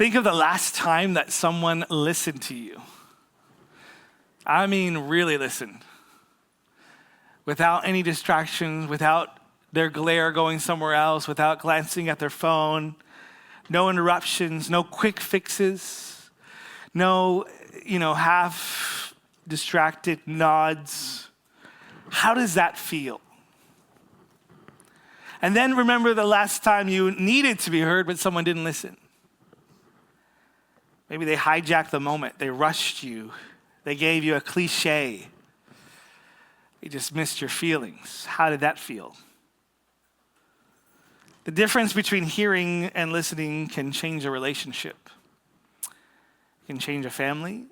Think of the last time that someone listened to you. I mean, really listened. Without any distractions, without their glare going somewhere else, without glancing at their phone, no interruptions, no quick fixes, no, half distracted nods. How does that feel? And then remember the last time you needed to be heard, but someone didn't listen. Maybe they hijacked the moment. They rushed you. They gave you a cliche. You just missed your feelings. How did that feel? The difference between hearing and listening can change a relationship. It can change a family.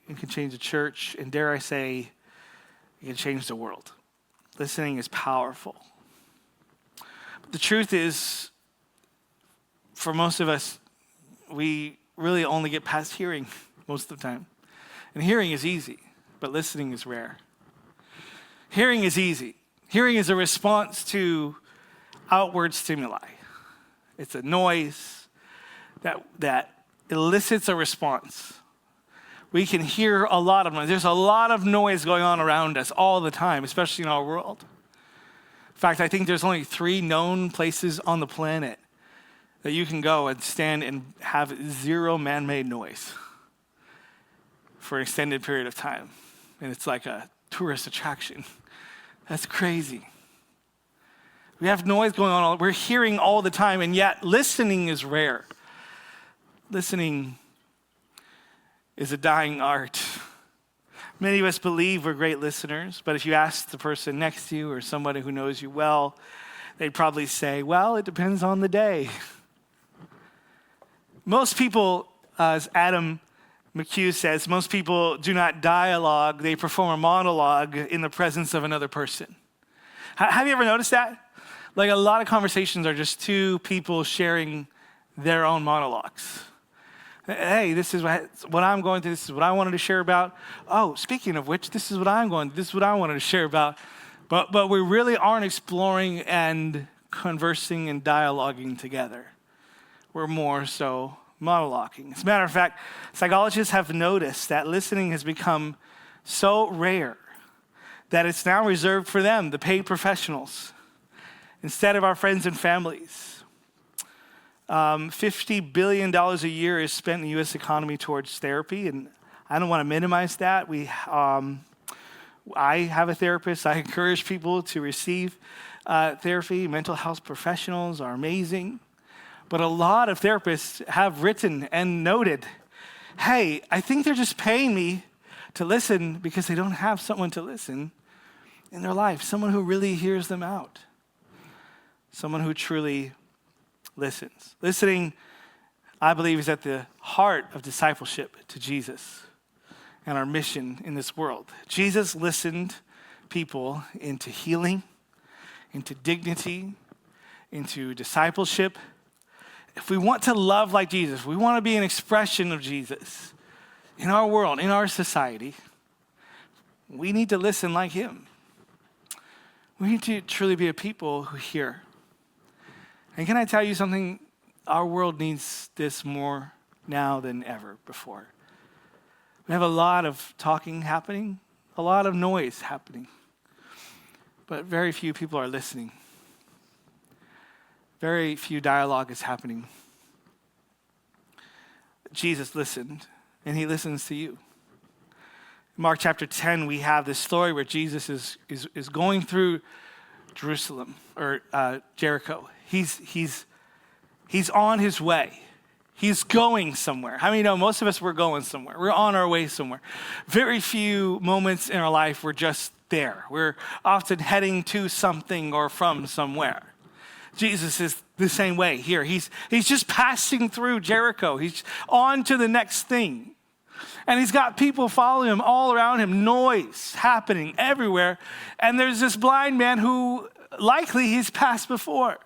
It can change a church. And dare I say, it can change the world. Listening is powerful. But the truth is, for most of us, we really only get past hearing most of the time. And hearing is easy, but listening is rare. Hearing is easy. Hearing is a response to outward stimuli. It's a noise that elicits a response. We can hear a lot of noise. There's a lot of noise going on around us all the time, especially in our world. In fact, I think there's only 3 known places on the planet that you can go and stand and have 0 man-made noise for an extended period of time. And it's like a tourist attraction. That's crazy. We have noise going on. We're hearing all the time, and yet listening is rare. Listening is a dying art. Many of us believe we're great listeners, but if you ask the person next to you or somebody who knows you well, they'd probably say, well, it depends on the day. Most people, as Adam McHugh says, most people do not dialogue, they perform a monologue in the presence of another person. Have you ever noticed that? Like a lot of conversations are just 2 people sharing their own monologues. Hey, this is what I'm going through, this is what I wanted to share about. Oh, speaking of which, this is what I wanted to share about. But we really aren't exploring and conversing and dialoguing together. We're more so monologuing. As a matter of fact, psychologists have noticed that listening has become so rare that it's now reserved for them, the paid professionals, instead of our friends and families. $50 billion a year is spent in the U.S. economy towards therapy, and I don't want to minimize that. I have a therapist. I encourage people to receive therapy. Mental health professionals are amazing. But a lot of therapists have written and noted, hey, I think they're just paying me to listen because they don't have someone to listen in their life, someone who really hears them out, someone who truly listens. Listening, I believe, is at the heart of discipleship to Jesus and our mission in this world. Jesus listened people into healing, into dignity, into discipleship. If we want to love like Jesus, we want to be an expression of Jesus in our world, in our society, we need to listen like him. We need to truly be a people who hear. And can I tell you something? Our world needs this more now than ever before. We have a lot of talking happening, a lot of noise happening, but very few people are listening. Very few dialogue is happening. Jesus listened, and he listens to you. In Mark chapter 10, we have this story where Jesus is going through Jerusalem, or Jericho. He's on his way. He's going somewhere. How many know most of us, we're going somewhere. We're on our way somewhere. Very few moments in our life we're just there. We're often heading to something or from somewhere. Jesus is the same way here. He's just passing through Jericho. He's on to the next thing. And he's got people following him all around him, noise happening everywhere. And there's this blind man who likely he's passed before.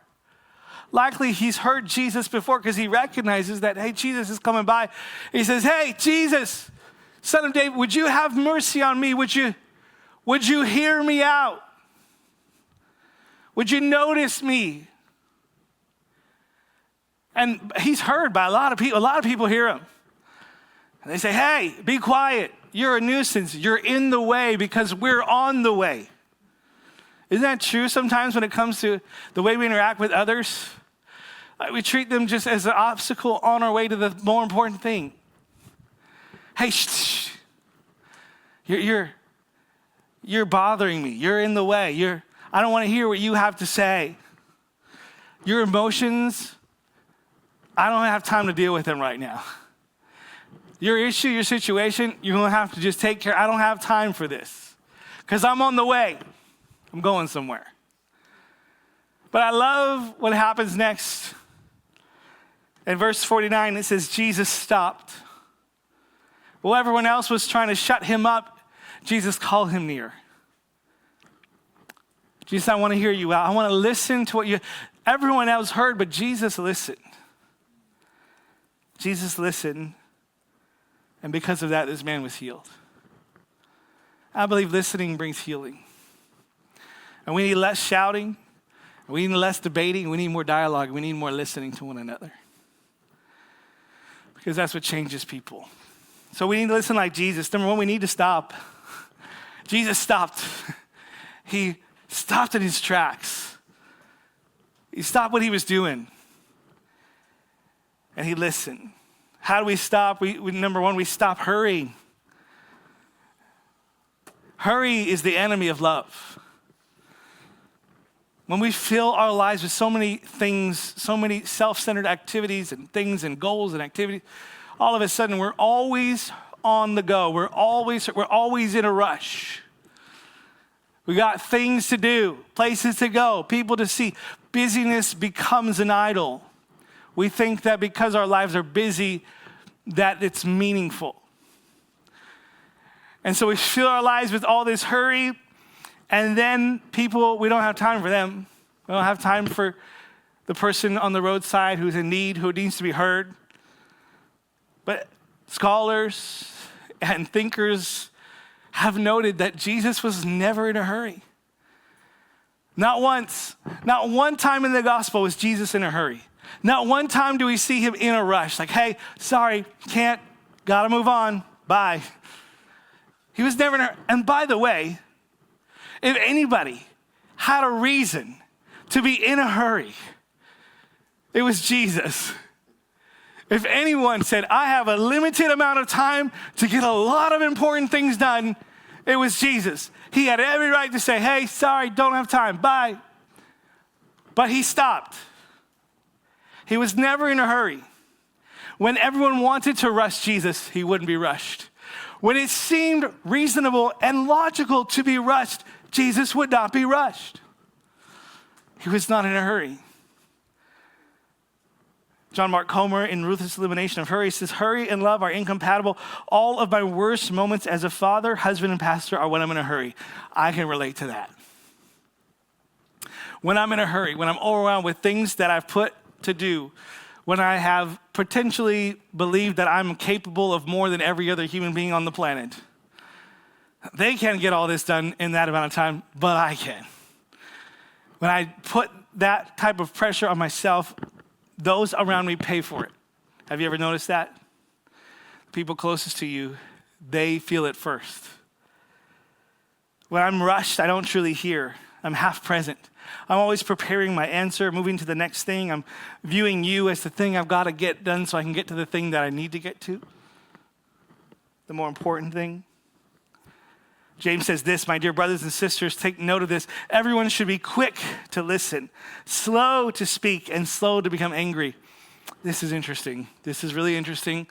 Likely he's heard Jesus before because he recognizes that, hey, Jesus is coming by. He says, hey, Jesus, Son of David, would you have mercy on me? Would you hear me out? Would you notice me? And he's heard by a lot of people. A lot of people hear him. And they say, hey, be quiet. You're a nuisance. You're in the way because we're on the way. Isn't that true sometimes when it comes to the way we interact with others? We treat them just as an obstacle on our way to the more important thing. Hey, shh. You're bothering me. You're in the way. I don't want to hear what you have to say. Your emotions, I don't have time to deal with them right now. Your issue, your situation, you're going to have to just take care. I don't have time for this because I'm on the way. I'm going somewhere. But I love what happens next. In verse 49, it says, Jesus stopped. While everyone else was trying to shut him up, Jesus called him near. Jesus, I want to hear you out. I want to listen to what everyone else heard, but Jesus listened. Jesus listened, and because of that, this man was healed. I believe listening brings healing. And we need less shouting, we need less debating, we need more dialogue, we need more listening to one another. Because that's what changes people. So we need to listen like Jesus. Number one, we need to stop. Jesus stopped. He stopped in his tracks. He stopped what he was doing. And he listened. How do we stop? Number one, we stop hurrying. Hurry is the enemy of love. When we fill our lives with so many things, so many self-centered activities and things and goals and activities, all of a sudden we're always on the go. We're always in a rush. We got things to do, places to go, people to see. Busyness becomes an idol. We think that because our lives are busy, that it's meaningful. And so we fill our lives with all this hurry, and then people, we don't have time for them. We don't have time for the person on the roadside who's in need, who needs to be heard. But scholars and thinkers have noted that Jesus was never in a hurry. Not once. Not one time in the gospel was Jesus in a hurry. Not one time do we see him in a rush. Like, hey, sorry, can't, gotta move on, bye. He was never in a hurry. And by the way, if anybody had a reason to be in a hurry, it was Jesus. If anyone said, I have a limited amount of time to get a lot of important things done, it was Jesus. He had every right to say, hey, sorry, don't have time, bye. But he stopped. He was never in a hurry. When everyone wanted to rush Jesus, he wouldn't be rushed. When it seemed reasonable and logical to be rushed, Jesus would not be rushed. He was not in a hurry. John Mark Comer, in Ruthless Elimination of Hurry, says, hurry and love are incompatible. All of my worst moments as a father, husband, and pastor are when I'm in a hurry. I can relate to that. When I'm in a hurry, when I'm overwhelmed with things that I've put to do, when I have potentially believed that I'm capable of more than every other human being on the planet. They can't get all this done in that amount of time, but I can. When I put that type of pressure on myself, those around me pay for it. Have you ever noticed that? People closest to you, they feel it first. When I'm rushed, I don't truly hear. I'm half present. I'm always preparing my answer, moving to the next thing. I'm viewing you as the thing I've got to get done so I can get to the thing that I need to get to. The more important thing. James says this, my dear brothers and sisters, take note of this. Everyone should be quick to listen, slow to speak, and slow to become angry. This is interesting. This is really interesting.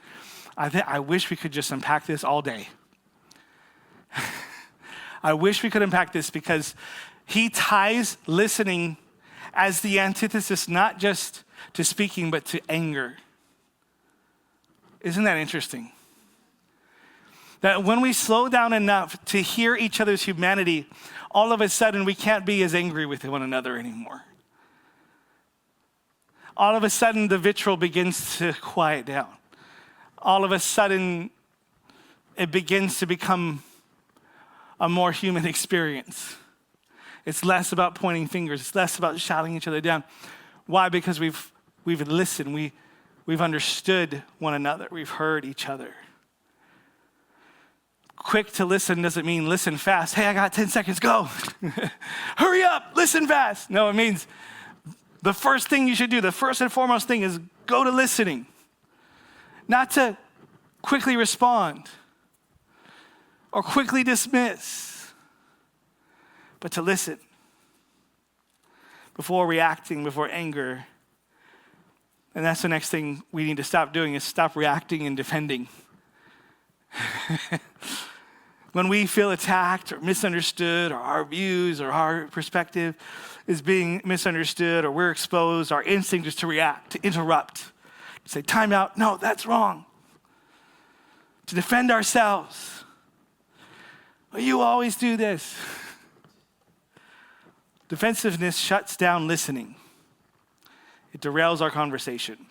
I wish we could just unpack this all day. I wish we could unpack this because he ties listening as the antithesis, not just to speaking, but to anger. Isn't that interesting? That when we slow down enough to hear each other's humanity, all of a sudden we can't be as angry with one another anymore. All of a sudden the vitriol begins to quiet down. All of a sudden it begins to become a more human experience. It's less about pointing fingers. It's less about shouting each other down. Why? Because we've We've listened. We've understood one another. We've heard each other. Quick to listen doesn't mean listen fast. Hey, I got 10 seconds, go. Hurry up, listen fast. No, it means the first thing you should do, the first and foremost thing is go to listening. Not to quickly respond or quickly dismiss, but to listen before reacting, before anger. And that's the next thing we need to stop doing, is stop reacting and defending. When we feel attacked or misunderstood, or our views or our perspective is being misunderstood, or we're exposed, our instinct is to react, to interrupt, to say, time out, no, that's wrong. To defend ourselves. Well, you always do this. Defensiveness shuts down listening. It derails our conversation.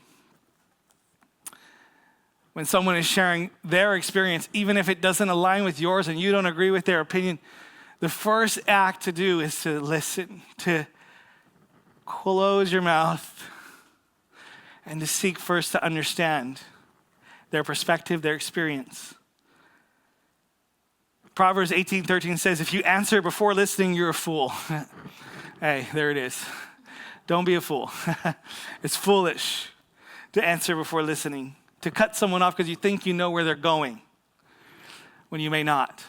When someone is sharing their experience, even if it doesn't align with yours and you don't agree with their opinion, the first act to do is to listen, to close your mouth, and to seek first to understand their perspective, their experience. Proverbs 18:13 says, if you answer before listening, you're a fool. Hey, there it is. Don't be a fool. It's foolish to answer before listening, to cut someone off because you think you know where they're going when you may not.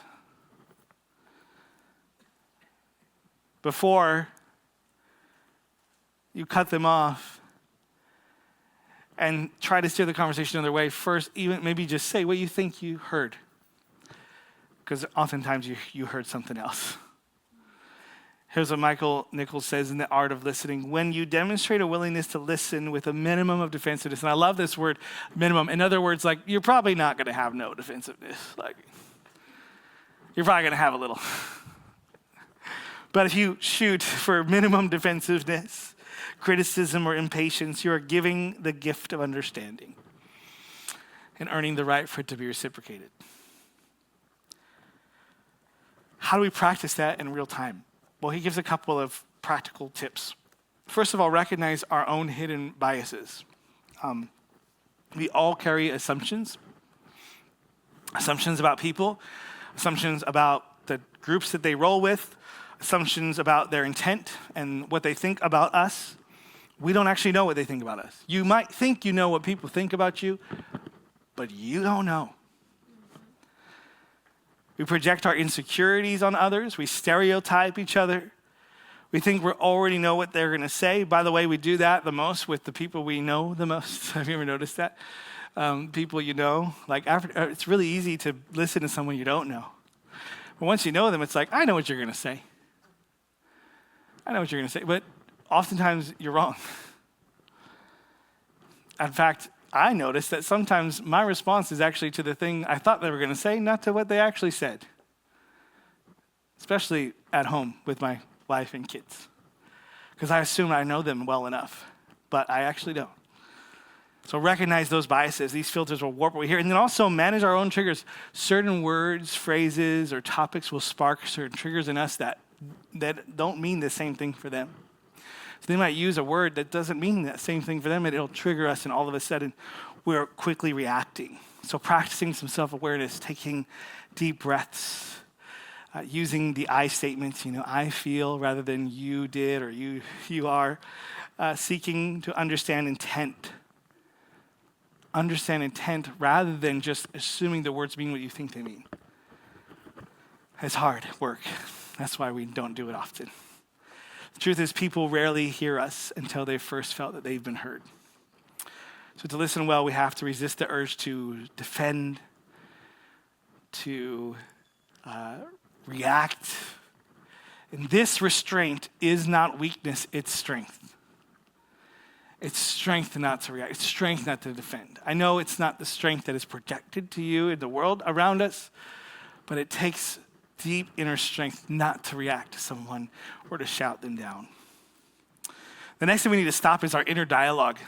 Before you cut them off and try to steer the conversation another way, first, even maybe just say what you think you heard, because oftentimes you heard something else. Here's what Michael Nichols says in The Art of Listening. When you demonstrate a willingness to listen with a minimum of defensiveness, and I love this word, minimum. In other words, like, you're probably not going to have no defensiveness. Like, you're probably going to have a little. But if you shoot for minimum defensiveness, criticism, or impatience, you are giving the gift of understanding and earning the right for it to be reciprocated. How do we practice that in real time? Well, he gives a couple of practical tips. First of all, recognize our own hidden biases. We all carry assumptions about people, assumptions about the groups that they roll with, assumptions about their intent and what they think about us. We don't actually know what they think about us. You might think you know what people think about you, but you don't know. We project our insecurities on others. We stereotype each other. We think we already know what they're going to say. By the way, we do that the most with the people we know the most. Have you ever noticed that? People you know. Like, it's really easy to listen to someone you don't know. But once you know them, it's like, I know what you're going to say. I know what you're going to say. But oftentimes, you're wrong. In fact, I noticed that sometimes my response is actually to the thing I thought they were going to say, not to what they actually said. Especially at home with my wife and kids. Because I assume I know them well enough, but I actually don't. So recognize those biases. These filters will warp what we hear. And then also manage our own triggers. Certain words, phrases, or topics will spark certain triggers in us that don't mean the same thing for them. So they might use a word that doesn't mean that same thing for them, and it'll trigger us, and all of a sudden, we're quickly reacting. So practicing some self-awareness, taking deep breaths, using the I statements, I feel rather than you did or you are, seeking to understand intent. Understand intent rather than just assuming the words mean what you think they mean. It's hard work. That's why we don't do it often. The truth is, people rarely hear us until they first felt that they've been heard. So to listen well, we have to resist the urge to defend, to react. And this restraint is not weakness, it's strength. It's strength not to react. It's strength not to defend. I know it's not the strength that is projected to you in the world around us, but it takes deep inner strength not to react to someone or to shout them down. The next thing we need to stop is our inner dialogue.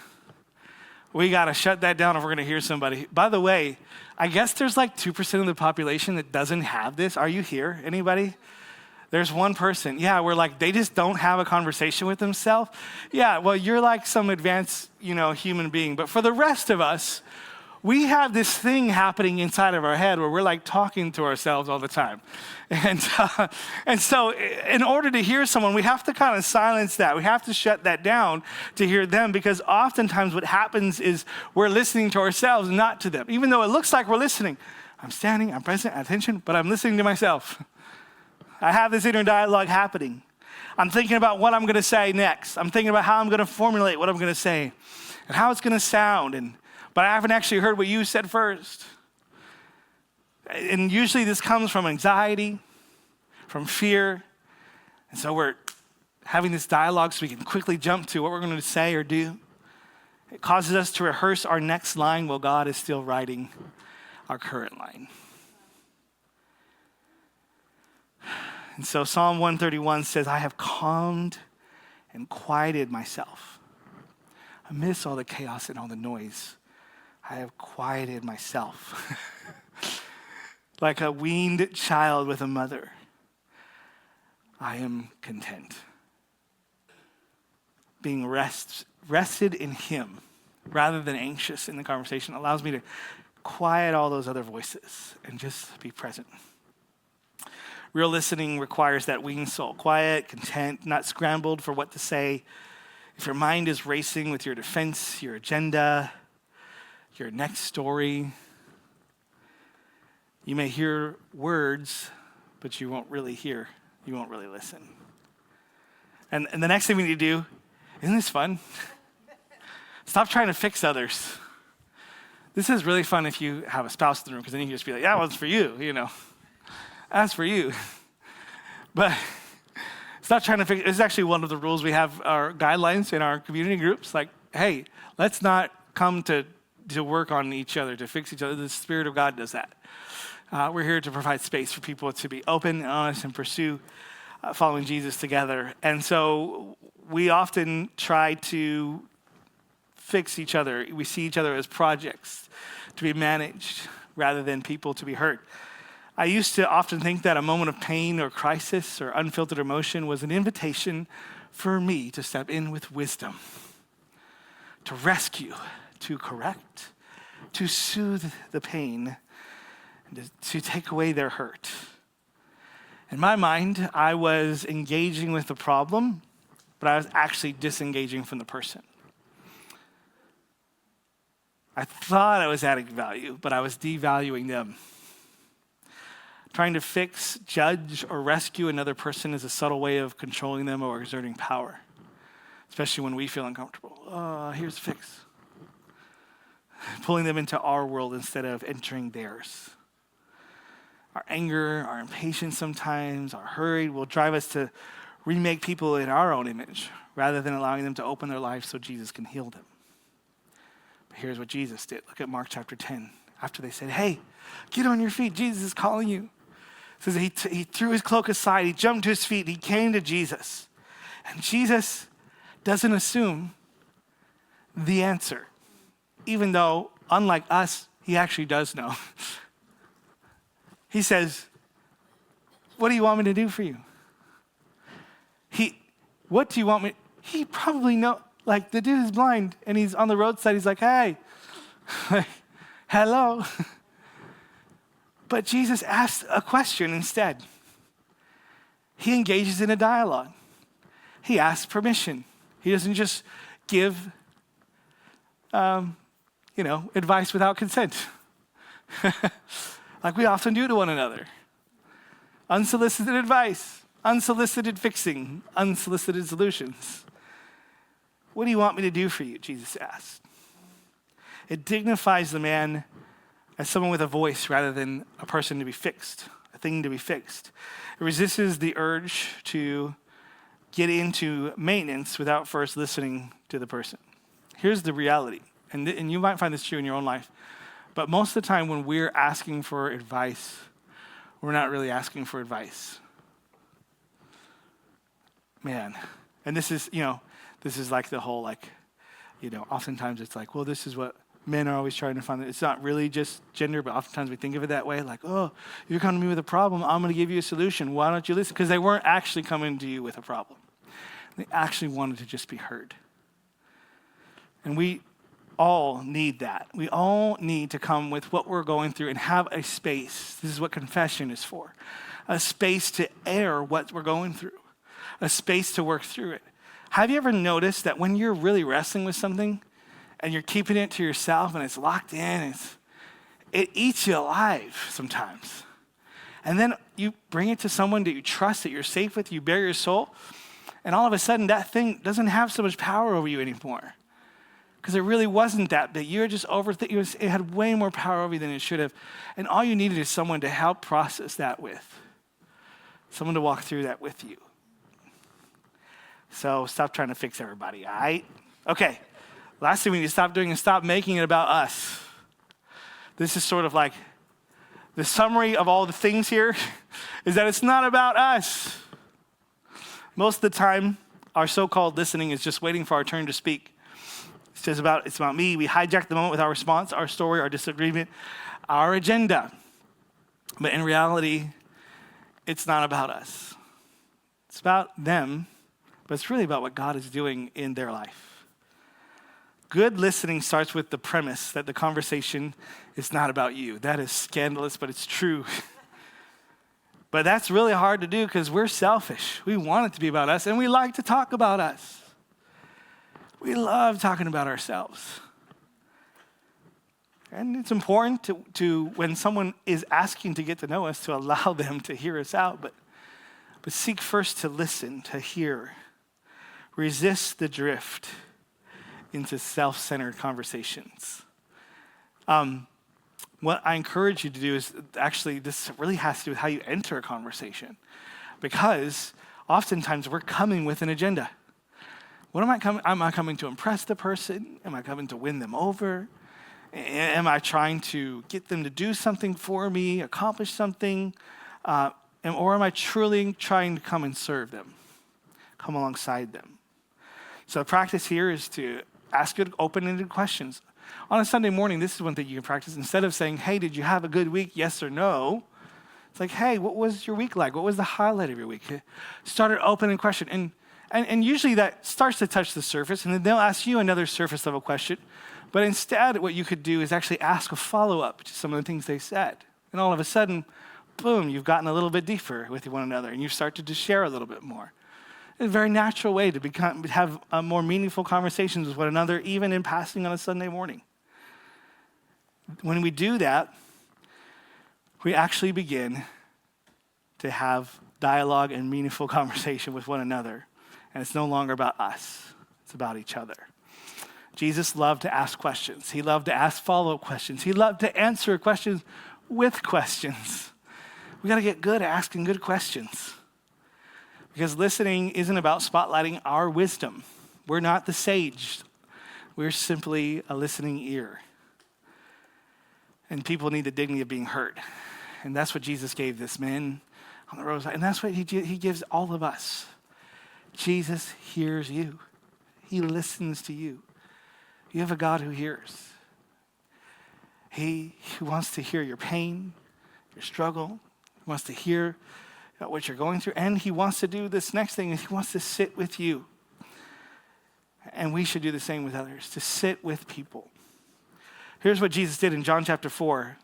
We got to shut that down if we're going to hear somebody. By the way, I guess there's like 2% of the population that doesn't have this. Are you here? Anybody? There's one person, we're like, they just don't have a conversation with themselves. Yeah, well, you're like some advanced, human being. But for the rest of us, we have this thing happening inside of our head where we're like talking to ourselves all the time. And so in order to hear someone, we have to kind of silence that. We have to shut that down to hear them, because oftentimes what happens is we're listening to ourselves, not to them. Even though it looks like we're listening. I'm standing, I'm present, attention, but I'm listening to myself. I have this inner dialogue happening. I'm thinking about what I'm going to say next. I'm thinking about how I'm going to formulate what I'm going to say and how it's going to sound. But I haven't actually heard what you said first. And usually this comes from anxiety, from fear. And so we're having this dialogue so we can quickly jump to what we're going to say or do. It causes us to rehearse our next line while God is still writing our current line. And so Psalm 131 says, I have calmed and quieted myself. Amidst all the chaos and all the noise, I have quieted myself. Like a weaned child with a mother, I am content. Being rested in him rather than anxious in the conversation allows me to quiet all those other voices and just be present. Real listening requires that weaned soul, quiet, content, not scrambled for what to say. If your mind is racing with your defense, your agenda, your next story, you may hear words, but you won't really hear. You won't really listen. And the next thing we need to do, isn't this fun? Stop trying to fix others. This is really fun if you have a spouse in the room, because then you can just be like, that one's for you, That's for you. But stop trying to fix. This is actually one of the rules we have, our guidelines in our community groups. Like, hey, let's not come to work on each other, to fix each other. The Spirit of God does that. We're here to provide space for people to be open and honest and pursue following Jesus together. And so we often try to fix each other. We see each other as projects to be managed rather than people to be hurt. I used to often think that a moment of pain or crisis or unfiltered emotion was an invitation for me to step in with wisdom, to rescue, to correct, to soothe the pain, and to take away their hurt. In my mind, I was engaging with the problem, but I was actually disengaging from the person. I thought I was adding value, but I was devaluing them. Trying to fix, judge, or rescue another person is a subtle way of controlling them or exerting power, especially when we feel uncomfortable. Here's a fix. Pulling them into our world instead of entering theirs. Our anger, our impatience sometimes, our hurry will drive us to remake people in our own image rather than allowing them to open their lives so Jesus can heal them. But here's what Jesus did. Look at Mark chapter 10. After they said, hey, get on your feet. Jesus is calling you. It says he threw his cloak aside. He jumped to his feet. He came to Jesus. And Jesus doesn't assume the answer, even though, unlike us, he actually does know. He says, what do you want me to do for you? What do you want me? He probably know. Like, the dude is blind, and he's on the roadside. He's like, hey, hello. But Jesus asked a question instead. He engages in a dialogue. He asks permission. He doesn't just give, advice without consent. Like we often do to one another. Unsolicited advice, unsolicited fixing, unsolicited solutions. What do you want me to do for you? Jesus asked. It dignifies the man as someone with a voice rather than a person to be fixed, a thing to be fixed. It resists the urge to get into maintenance without first listening to the person. Here's the reality, and you might find this true in your own life, but most of the time when we're asking for advice, we're not really asking for advice. Man, and this is like the whole oftentimes it's like, well, this is what Men are always trying to find it. It's not really just gender, but oftentimes we think of it that way. Like, oh, you're coming to me with a problem. I'm going to give you a solution. Why don't you listen? Because they weren't actually coming to you with a problem. They actually wanted to just be heard. And we all need that. We all need to come with what we're going through and have a space. This is what confession is for. A space to air what we're going through. A space to work through it. Have you ever noticed that when you're really wrestling with something and you're keeping it to yourself and it's locked in, it eats you alive sometimes. And then you bring it to someone that you trust, that you're safe with, you bare your soul, and all of a sudden that thing doesn't have so much power over you anymore. Because it really wasn't that big. You were just overthinking. It had way more power over you than it should have. And all you needed is someone to help process that with. Someone to walk through that with you. So stop trying to fix everybody, all right? Okay. Last thing we need to stop doing is stop making it about us. This is sort of like the summary of all the things here is that it's not about us. Most of the time, our so-called listening is just waiting for our turn to speak. It's about me. We hijack the moment with our response, our story, our disagreement, our agenda. But in reality, it's not about us. It's about them, but it's really about what God is doing in their life. Good listening starts with the premise that the conversation is not about you. That is scandalous, but it's true. But that's really hard to do because we're selfish. We want it to be about us, and we like to talk about us. We love talking about ourselves. And it's important to when someone is asking to get to know us, to allow them to hear us out, but seek first to listen, to hear. Resist the drift into self-centered conversations. What I encourage you to do is actually, this really has to do with how you enter a conversation. Because oftentimes we're coming with an agenda. What am I coming? Am I coming to impress the person? Am I coming to win them over? Am I trying to get them to do something for me, accomplish something? Or am I truly trying to come and serve them, come alongside them? So the practice here is to ask good, open-ended questions. On a Sunday morning, this is one thing you can practice. Instead of saying, hey, did you have a good week, yes or no? It's like, hey, what was your week like? What was the highlight of your week? Start an open-ended question. And usually that starts to touch the surface, and then they'll ask you another surface-level question. But instead, what you could do is actually ask a follow-up to some of the things they said. And all of a sudden, boom, you've gotten a little bit deeper with one another, and you start to share a little bit more. It's a very natural way to have more meaningful conversations with one another, even in passing on a Sunday morning. When we do that, we actually begin to have dialogue and meaningful conversation with one another. And it's no longer about us. It's about each other. Jesus loved to ask questions. He loved to ask follow-up questions. He loved to answer questions with questions. We got to get good at asking good questions. Because listening isn't about spotlighting our wisdom. We're not the sage. We're simply a listening ear. And people need the dignity of being heard. And that's what Jesus gave this man on the roadside. And that's what he gives all of us. Jesus hears you. He listens to you. You have a God who hears. He wants to hear your pain, your struggle. He wants to hear what you're going through. And he wants to do this next thing. He wants to sit with you. And we should do the same with others, to sit with people. Here's what Jesus did in John chapter 4.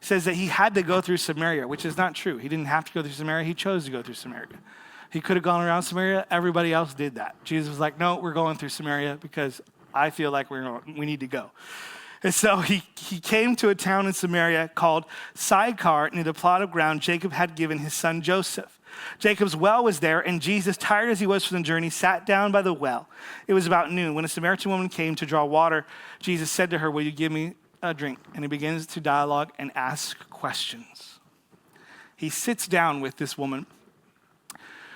It says that he had to go through Samaria, which is not true. He didn't have to go through Samaria. He chose to go through Samaria. He could have gone around Samaria. Everybody else did that. Jesus was like, no, we're going through Samaria because I feel like we need to go. And so he came to a town in Samaria called Sychar, near the plot of ground Jacob had given his son Joseph. Jacob's well was there, and Jesus, tired as he was from the journey, sat down by the well. It was about noon. When a Samaritan woman came to draw water, Jesus said to her, will you give me a drink? And he begins to dialogue and ask questions. He sits down with this woman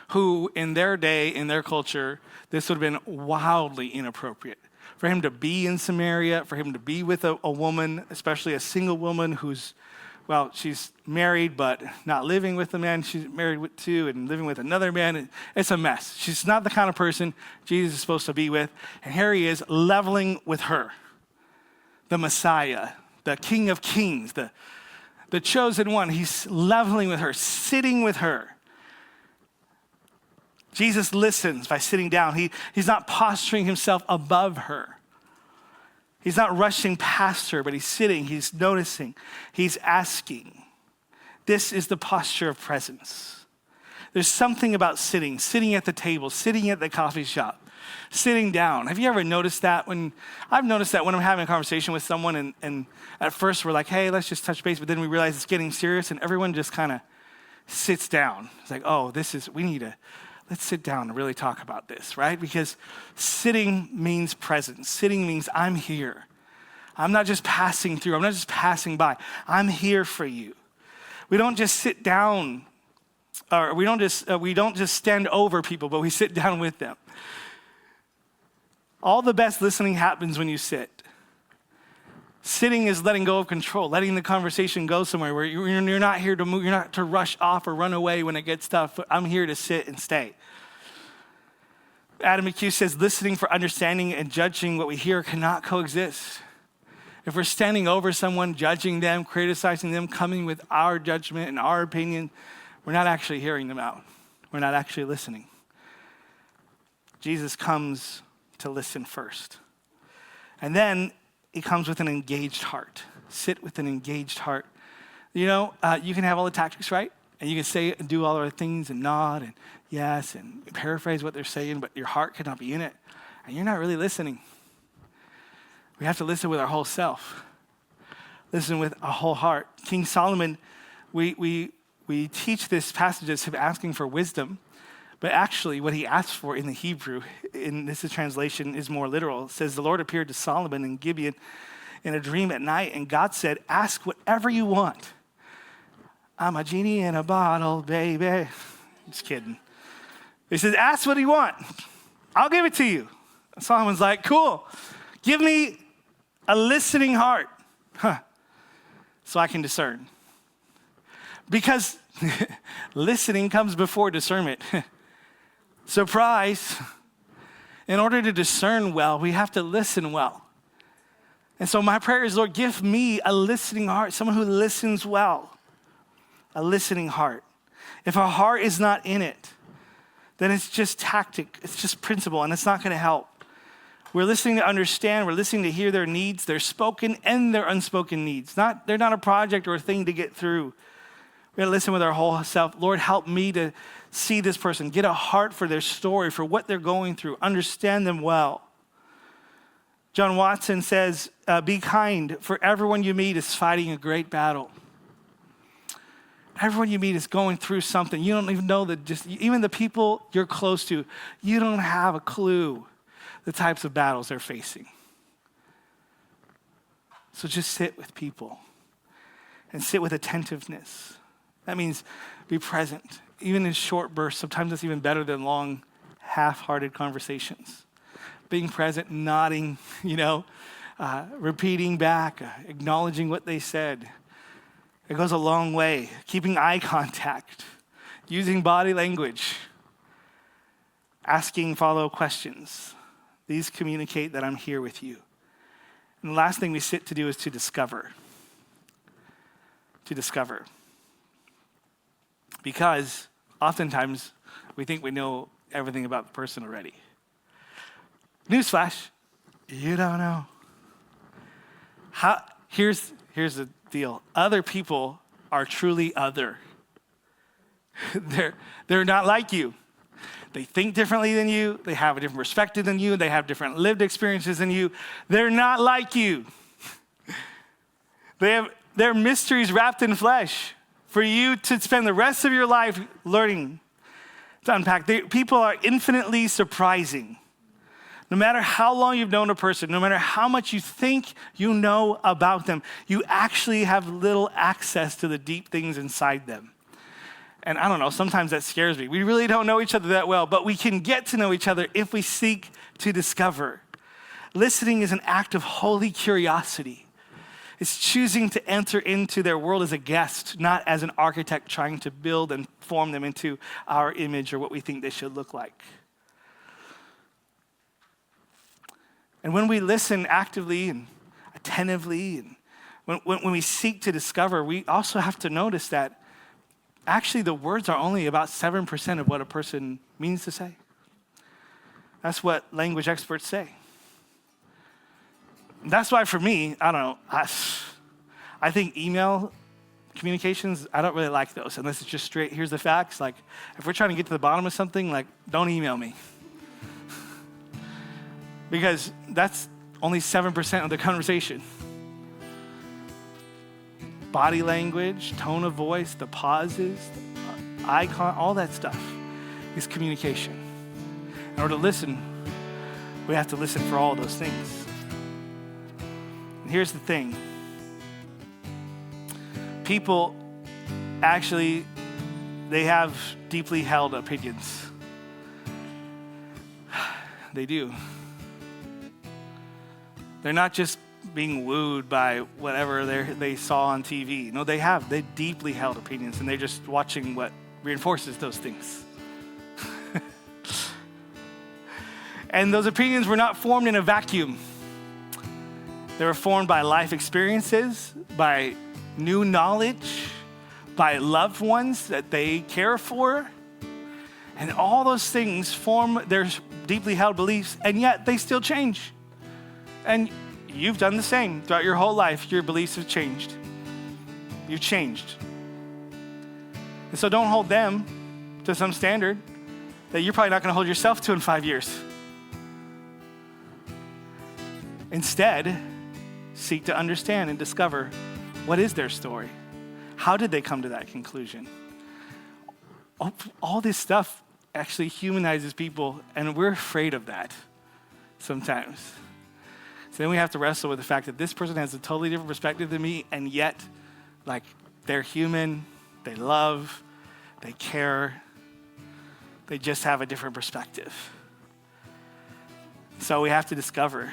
who, in their day, in their culture, this would have been wildly inappropriate. For him to be in Samaria, for him to be with a woman, especially a single woman who's, she's married but not living with the man she's married to and living with another man. It's a mess. She's not the kind of person Jesus is supposed to be with. And here he is leveling with her. the Messiah, the King of Kings, the chosen one. He's leveling with her, sitting with her. Jesus listens by sitting down. He's not posturing himself above her. He's not rushing past her, but he's sitting, he's noticing, he's asking. This is the posture of presence. There's something about sitting at the table, sitting at the coffee shop, sitting down. Have you ever noticed that? I've noticed that when I'm having a conversation with someone and at first we're like, hey, let's just touch base, but then we realize it's getting serious and everyone just kind of sits down. It's like, oh, let's sit down and really talk about this, right? Because sitting means presence. Sitting means I'm here. I'm not just passing through. I'm not just passing by. I'm here for you. We don't just sit down, or we don't just stand over people, but we sit down with them. All the best listening happens when you sit. Sitting is letting go of control, letting the conversation go somewhere where you're not here to move, you're not to rush off or run away when it gets tough. I'm here to sit and stay. Adam McHugh says, listening for understanding and judging what we hear cannot coexist. If we're standing over someone, judging them, criticizing them, coming with our judgment and our opinion, we're not actually hearing them out. We're not actually listening. Jesus comes to listen first. And then he comes with an engaged heart. Sit with an engaged heart. You know, you can have all the tactics right, and you can say and do all the things and nod and yes and paraphrase what they're saying, but your heart cannot be in it, and you're not really listening. We have to listen with our whole self. Listen with a whole heart. King Solomon, we teach this passage as him asking for wisdom, but actually what he asked for in the Hebrew, in this translation, is more literal. It says, the Lord appeared to Solomon in Gibeon in a dream at night, and God said, ask whatever you want. I'm a genie in a bottle, baby. Just kidding. He says, ask what you want. I'll give it to you. Solomon's like, cool. Give me a listening heart, so I can discern. Because listening comes before discernment. Surprise. In order to discern well, we have to listen well. And so my prayer is, Lord, give me a listening heart, someone who listens well, a listening heart. If our heart is not in it, then it's just tactic, it's just principle, and it's not going to help. We're listening to understand, we're listening to hear their needs, their spoken and their unspoken needs. They're not a project or a thing to get through. We're going to listen with our whole self. Lord, help me to see this person, get a heart for their story, for what they're going through, understand them well. John Watson says, be kind, for everyone you meet is fighting a great battle. Everyone you meet is going through something. You don't even know even the people you're close to, you don't have a clue the types of battles they're facing. So just sit with people and sit with attentiveness. That means be present, even in short bursts. Sometimes that's even better than long, half-hearted conversations. Being present, nodding, repeating back, acknowledging what they said. It goes a long way. Keeping eye contact, using body language, asking follow-up questions. These communicate that I'm here with you. And the last thing we sit to do is to discover. To discover. Because oftentimes we think we know everything about the person already. Newsflash, you don't know. Here's the deal. Other people are truly other. They're not like you. They think differently than you. They have a different perspective than you. They have different lived experiences than you. They're not like you. They have their mysteries wrapped in flesh for you to spend the rest of your life learning to unpack. People are infinitely surprising. No matter how long you've known a person, no matter how much you think you know about them, you actually have little access to the deep things inside them. And I don't know, sometimes that scares me. We really don't know each other that well, but we can get to know each other if we seek to discover. Listening is an act of holy curiosity. It's choosing to enter into their world as a guest, not as an architect trying to build and form them into our image or what we think they should look like. And when we listen actively and attentively. And when we seek to discover, we also have to notice that actually the words are only about 7% of what a person means to say. That's what language experts say. That's why for me, I don't know, I think email communications, I don't really like those unless it's just straight, here's the facts. Like, if we're trying to get to the bottom of something, like, don't email me. Because that's only 7% of the conversation. Body language, tone of voice, the pauses, the icon, all that stuff is communication. In order to listen, we have to listen for all those things. And here's the thing. People actually, they have deeply held opinions. They do. They're not just being wooed by whatever they saw on TV. No, they deeply held opinions, and they're just watching what reinforces those things. And those opinions were not formed in a vacuum. They were formed by life experiences, by new knowledge, by loved ones that they care for. And all those things form their deeply held beliefs, and yet they still change. And you've done the same throughout your whole life. Your beliefs have changed. You've changed. And so don't hold them to some standard that you're probably not going to hold yourself to in 5 years. Instead, seek to understand and discover what is their story. How did they come to that conclusion? All this stuff actually humanizes people, and we're afraid of that sometimes. So then we have to wrestle with the fact that this person has a totally different perspective than me, and yet, like, they're human, they love, they care, they just have a different perspective. So we have to discover.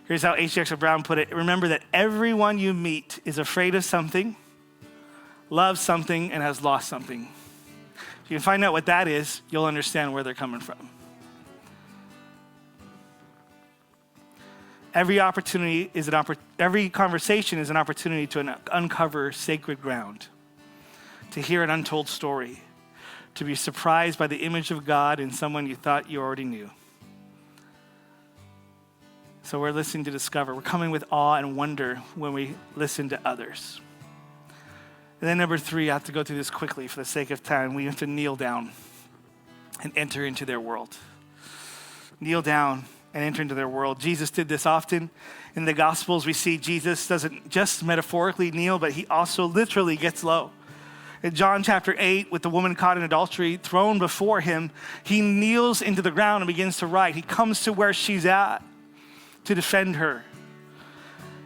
Here's how H. Jackson Brown put it. Remember that everyone you meet is afraid of something, loves something, and has lost something. If you can find out what that is, you'll understand where they're coming from. Every conversation is an opportunity to uncover sacred ground, to hear an untold story, to be surprised by the image of God in someone you thought you already knew. So we're listening to discover. We're coming with awe and wonder when we listen to others. And then number 3, I have to go through this quickly for the sake of time. We have to kneel down and enter into their world. Kneel down and enter into their world. Jesus did this often. In the Gospels, we see Jesus doesn't just metaphorically kneel, but he also literally gets low. In John chapter 8, with the woman caught in adultery thrown before him, he kneels into the ground and begins to write. He comes to where she's at to defend her.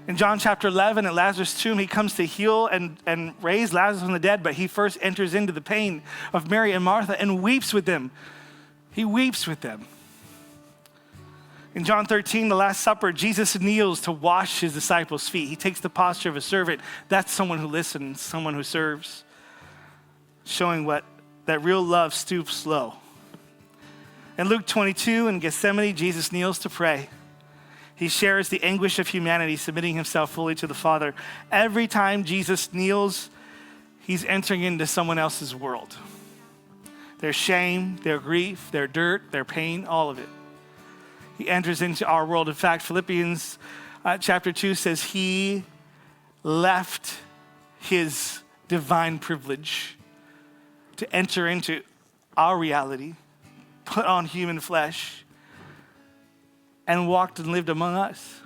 In John chapter 11, at Lazarus' tomb, he comes to heal and raise Lazarus from the dead, but he first enters into the pain of Mary and Martha and weeps with them. He weeps with them. In John 13, the Last Supper, Jesus kneels to wash his disciples' feet. He takes the posture of a servant. That's someone who listens, someone who serves, showing that real love stoops low. In Luke 22, in Gethsemane, Jesus kneels to pray. He shares the anguish of humanity, submitting himself fully to the Father. Every time Jesus kneels, he's entering into someone else's world. Their shame, their grief, their dirt, their pain, all of it. He enters into our world. In fact, Philippians chapter 2 says he left his divine privilege to enter into our reality, put on human flesh, and walked and lived among us.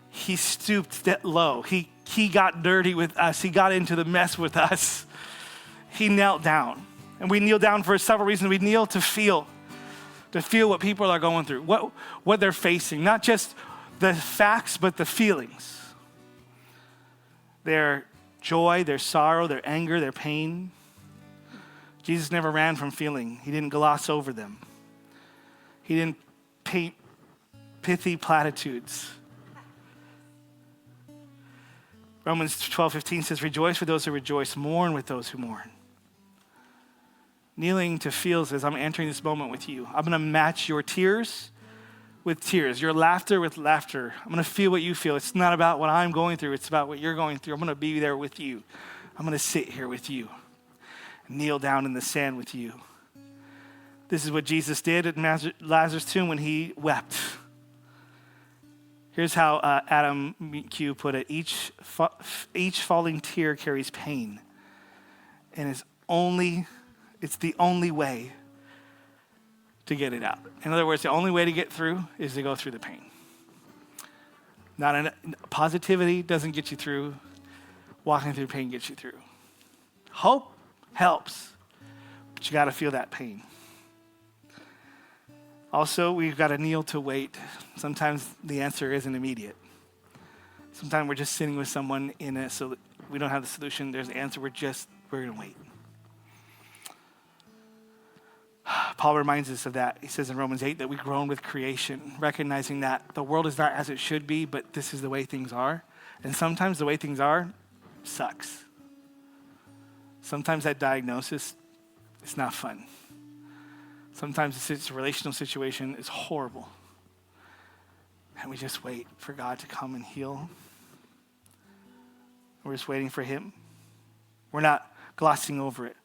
He stooped that low. He got dirty with us. He got into the mess with us. He knelt down. And we kneel down for several reasons. We kneel to feel what people are going through, what they're facing, not just the facts, but the feelings. Their joy, their sorrow, their anger, their pain. Jesus never ran from feeling. He didn't gloss over them. He didn't paint pithy platitudes. Romans 12:15 says, rejoice with those who rejoice, mourn with those who mourn. Kneeling to feel says, I'm entering this moment with you. I'm going to match your tears with tears, your laughter with laughter. I'm going to feel what you feel. It's not about what I'm going through. It's about what you're going through. I'm going to be there with you. I'm going to sit here with you, kneel down in the sand with you. This is what Jesus did at Lazarus' tomb when he wept. Here's how Adam Q put it. Each falling tear carries pain. And it's the only way to get it out. In other words, the only way to get through is to go through the pain. Positivity doesn't get you through. Walking through pain gets you through. Hope helps, but you got to feel that pain. Also, we've got to kneel to wait. Sometimes the answer isn't immediate. Sometimes we're just sitting with someone so we don't have the solution. There's the answer. We're going to wait. Paul reminds us of that. He says in Romans 8 that we groan with creation, recognizing that the world is not as it should be, but this is the way things are. And sometimes the way things are sucks. Sometimes that diagnosis is not fun. Sometimes the relational situation is horrible. And we just wait for God to come and heal. We're just waiting for him. We're not glossing over it.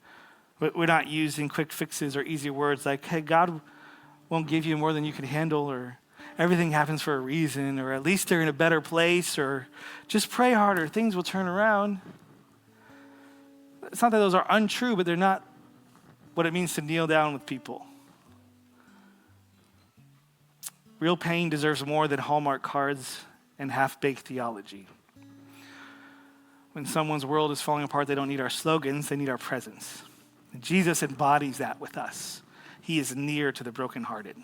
We're not using quick fixes or easy words like, hey, God won't give you more than you can handle, or everything happens for a reason, or at least they're in a better place, or just pray harder, things will turn around. It's not that those are untrue, but they're not what it means to kneel down with people. Real pain deserves more than Hallmark cards and half-baked theology. When someone's world is falling apart, they don't need our slogans, they need our presence. And Jesus embodies that with us. He is near to the brokenhearted.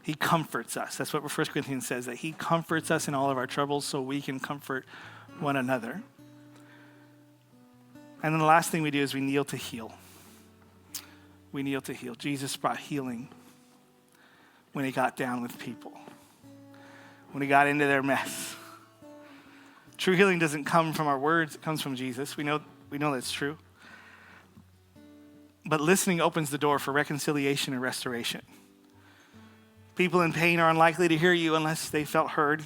He comforts us. That's what 1 Corinthians says, that he comforts us in all of our troubles so we can comfort one another. And then the last thing we do is we kneel to heal. We kneel to heal. Jesus brought healing when he got down with people, when he got into their mess. True healing doesn't come from our words, it comes from Jesus. We know that's true. But listening opens the door for reconciliation and restoration. People in pain are unlikely to hear you unless they felt heard.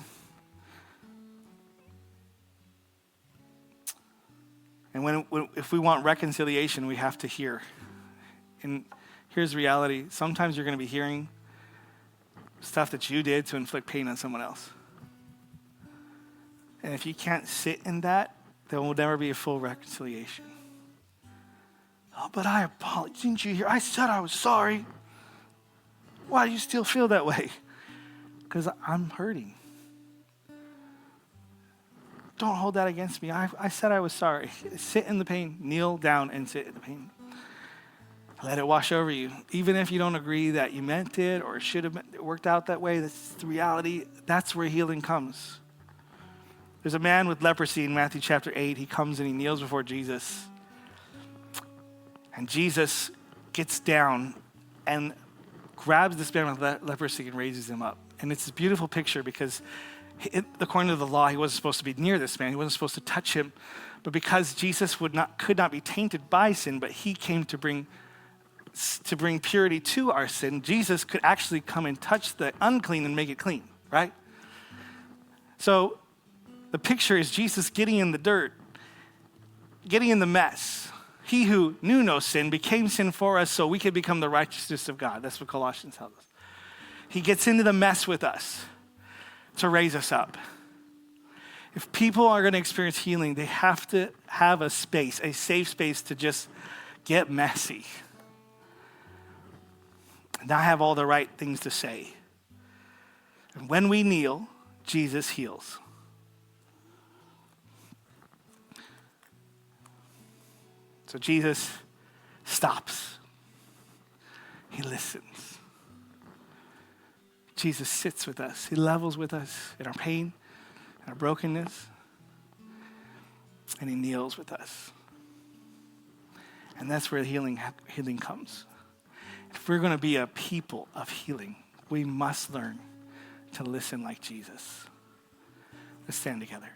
And if we want reconciliation, we have to hear. And here's the reality. Sometimes you're going to be hearing stuff that you did to inflict pain on someone else. And if you can't sit in that, there will never be a full reconciliation. Oh, but I apologize. Didn't you hear? I said I was sorry. Why do you still feel that way? Because I'm hurting. Don't hold that against me. I said I was sorry. Sit in the pain. Kneel down and sit in the pain. Let it wash over you. Even if you don't agree that you meant it or it should have worked out that way, that's the reality. That's where healing comes. There's a man with leprosy in Matthew chapter 8. He comes and he kneels before Jesus. And Jesus gets down and grabs this man with leprosy and raises him up. And it's a beautiful picture because according to the law, he wasn't supposed to be near this man. He wasn't supposed to touch him. But because Jesus could not be tainted by sin, but he came to bring purity to our sin, Jesus could actually come and touch the unclean and make it clean, right? So the picture is Jesus getting in the dirt, getting in the mess. He who knew no sin became sin for us so we could become the righteousness of God. That's what Colossians tells us. He gets into the mess with us to raise us up. If people are going to experience healing, they have to have a space, a safe space to just get messy. Not have all the right things to say. And when we kneel, Jesus heals. So Jesus stops. He listens. Jesus sits with us. He levels with us in our pain, in our brokenness, and he kneels with us. And that's where healing comes. If we're going to be a people of healing, we must learn to listen like Jesus. Let's stand together.